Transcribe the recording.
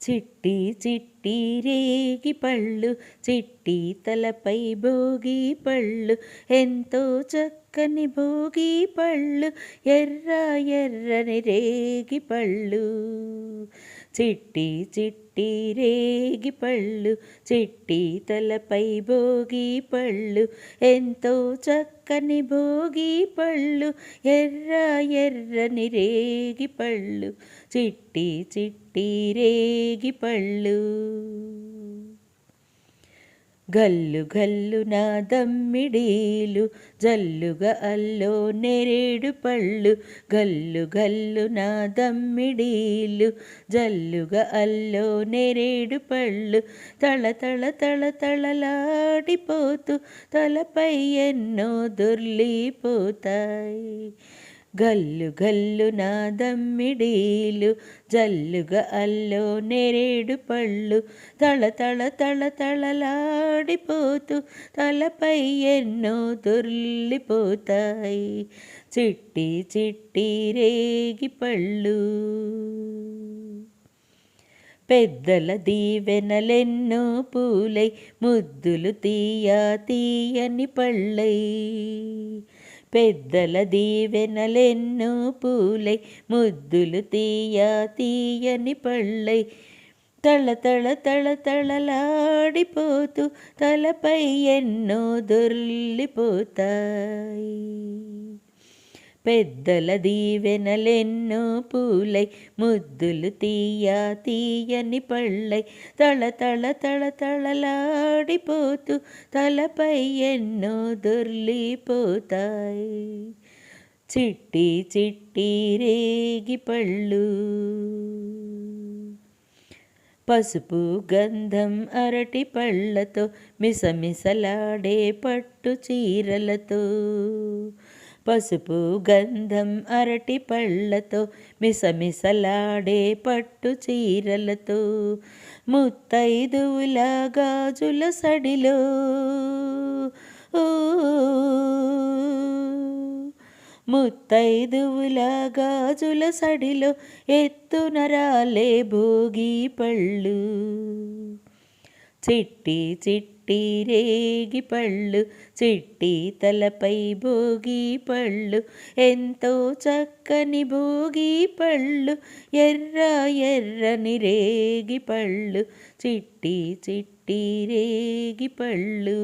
చిట్టి చిట్టి రేగి పళ్ళు, చిట్టి తలపై భోగి పళ్ళు, ఎంతో చక్కని భోగి పళ్ళు, ఎర్ర ఎర్రని రేగి పళ్ళు. చిట్టి చిట్టి రేగి పళ్ళు, చిట్టి తలపై భోగి పళ్ళు, ఎంతో చక్కని భోగి పళ్ళు, ఎర్ర ఎర్రని రేగి పళ్ళు. చిట్టి చిట్టి రేగి పళ్ళు. గల్లు గల్లు నా దమ్మిడీలు, జల్లుగా అల్లో నెరేడు పళ్ళు, గల్లు గల్లు నా దమ్మిడీలు, జల్లుగా అల్లో నెరేడు పళ్ళు, తళ తళ తళ తళలాడిపోతూ తలపై ఎన్నో దొర్లిపోతాయి. గల్లు గల్లు నా దమ్మిడీలు, జల్లుగా అల్లో నెరేడు పళ్ళు, తళ తళ తళ తళలాడిపోతూ తలపై ఎన్నో దొర్లిపోతాయి. చిట్టి చిట్టి రేగి పళ్ళు. పెద్దల దీవెనలెన్నో పూలై, ముద్దులు తీయని పళ్ళై, పెద్దల దీవెనలెన్నో పూలై, ముద్దులు తీయని పళ్ళై, తళ తళ తళ తళలాడిపోతూ తలపై ఎన్నో దొర్లిపోతాయి. పెద్దల దీవెనలెన్నో పూలై, ముద్దులు తీయని పళ్ళై, తళ తళ తళ తళలాడిపోతూ తలపై ఎన్నో దొర్లిపోతాయి. చిట్టి చిట్టి రేగి పళ్ళు. పసుపు గంధం అరటి పళ్ళతో, మిసమిసలాడే పట్టు చీరలతో, పసుపు గంధం అరటి పళ్ళతో, మిసమిసలాడే పట్టు చీరలతో, ముత్తైదువుల గాజుల సడిలో, ముత్తైదువుల గాజుల సడిలో, ఎత్తున రాలే భోగి పళ్ళు. చిట్టి చిట్టి రేగి పళ్ళు, చిట్టి తలపై భోగి పళ్ళు, ఎంతో చక్కని భోగి పళ్ళు, ఎర్ర ఎర్రని రేగి పళ్ళు. చిట్టి చిట్టి రేగి పళ్ళు.